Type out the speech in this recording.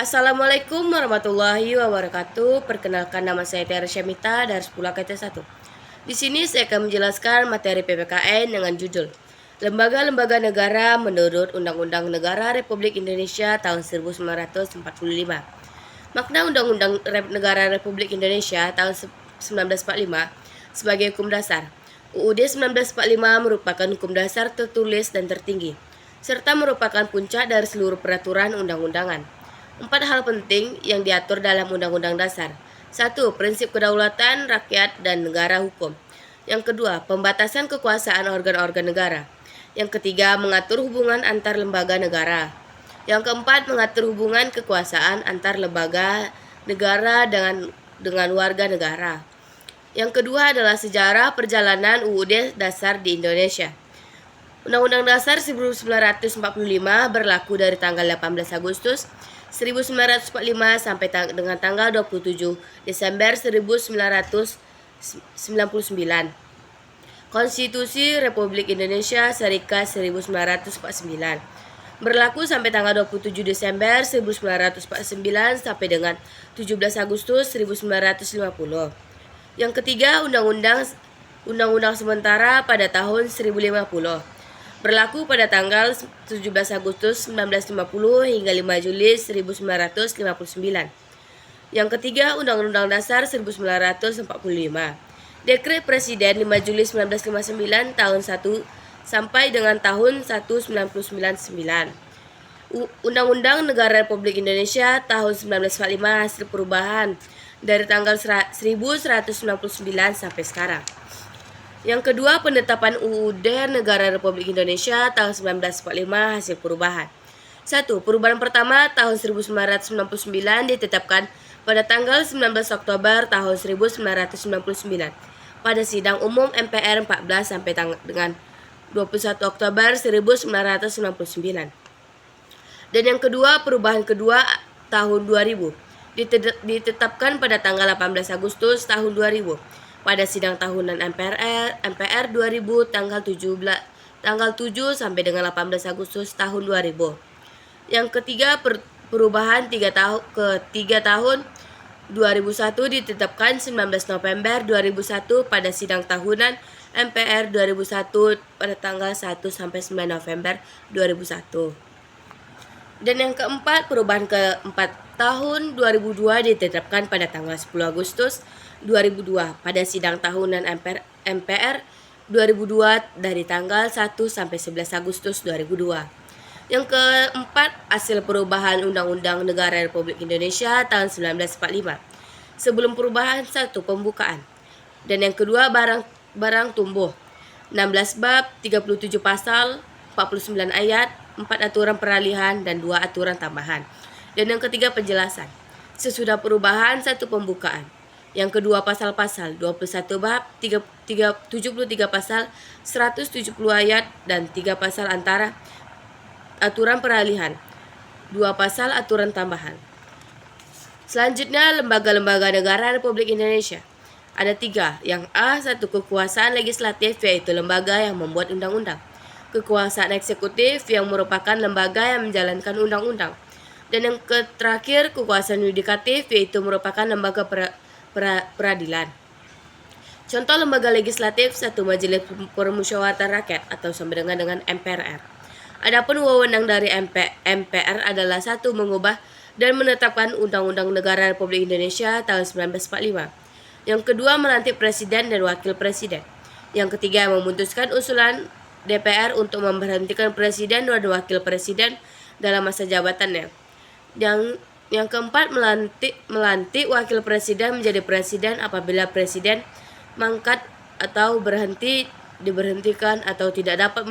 Assalamualaikum warahmatullahi wabarakatuh. Perkenalkan, nama saya Tiara Syamita dari 10 KT1. Di sini saya akan menjelaskan materi PPKN dengan judul Lembaga-lembaga negara menurut Undang-Undang Negara Republik Indonesia tahun 1945. Makna Undang-Undang Negara Republik Indonesia tahun 1945 sebagai hukum dasar. UUD 1945 merupakan hukum dasar tertulis dan tertinggi, serta merupakan puncak dari seluruh peraturan undang-undangan. 4 hal penting yang diatur dalam Undang-Undang Dasar. 1. Prinsip kedaulatan rakyat dan negara hukum. Yang kedua, pembatasan kekuasaan organ-organ negara. Yang ketiga, mengatur hubungan antar lembaga negara. Yang keempat, mengatur hubungan kekuasaan antar lembaga negara dengan warga negara. Yang kedua adalah sejarah perjalanan UUD Dasar di Indonesia. Undang-Undang Dasar 1945 berlaku dari tanggal 18 Agustus 1945 sampai dengan tanggal 27 Desember 1999. Konstitusi Republik Indonesia Serikat 1949 berlaku sampai tanggal 27 Desember 1949 sampai dengan 17 Agustus 1950. Yang ketiga, Undang-Undang sementara pada tahun 1050 berlaku pada tanggal 17 Agustus 1950 hingga 5 Juli 1959. Yang ketiga, Undang-Undang Dasar 1945. Dekret Presiden 5 Juli 1959 tahun 1 sampai dengan tahun 1999. Undang-Undang Negara Republik Indonesia tahun 1945 hasil perubahan dari tanggal 1199 sampai sekarang. Yang kedua, penetapan UUD Negara Republik Indonesia tahun 1945 hasil perubahan. 1. Perubahan pertama tahun 1999 ditetapkan pada tanggal 19 Oktober tahun 1999 pada sidang umum MPR 14 sampai dengan 21 Oktober 1999. Dan yang kedua, perubahan kedua tahun 2000 ditetapkan pada tanggal 18 Agustus tahun 2000 pada sidang tahunan MPR 2000 tanggal 7 sampai dengan 18 Agustus tahun 2000. Yang ketiga, perubahan 3 tahun 2001 ditetapkan 19 November 2001 pada sidang tahunan MPR 2001 pada tanggal 1 sampai 9 November 2001. Dan yang keempat, perubahan keempat tahun 2002 ditetapkan pada tanggal 10 Agustus 2002 pada sidang tahunan MPR 2002 dari tanggal 1 sampai 11 Agustus 2002. Yang keempat, hasil perubahan Undang-Undang Negara Republik Indonesia tahun 1945. Sebelum perubahan, 1. Pembukaan. Dan yang kedua, barang tumbuh. 16 bab, 37 pasal, 49 ayat, 4 aturan peralihan dan 2 aturan tambahan. Dan yang ketiga, penjelasan. Sesudah perubahan, 1. Pembukaan. Yang kedua, pasal-pasal 21 bab, 73 pasal, 170 ayat dan 3 pasal antara aturan peralihan, 2 pasal aturan tambahan. Selanjutnya, lembaga-lembaga negara Republik Indonesia. Ada 3. Yang A, 1. Kekuasaan legislatif, yaitu lembaga yang membuat undang-undang. Kekuasaan eksekutif yang merupakan lembaga yang menjalankan undang-undang. Dan yang terakhir, kekuasaan yudikatif, yaitu merupakan lembaga peradilan. Contoh lembaga legislatif: 1. Majelis Permusyawaratan Rakyat atau sama dengan MPR. Adapun wewenang dari MPR adalah 1. Mengubah dan menetapkan Undang-Undang Negara Republik Indonesia tahun 1945. Yang kedua, melantik presiden dan wakil presiden. Yang ketiga, memutuskan usulan DPR untuk memberhentikan presiden dan wakil presiden dalam masa jabatannya. Yang keempat, melantik wakil presiden menjadi presiden apabila presiden mangkat atau diberhentikan atau tidak dapat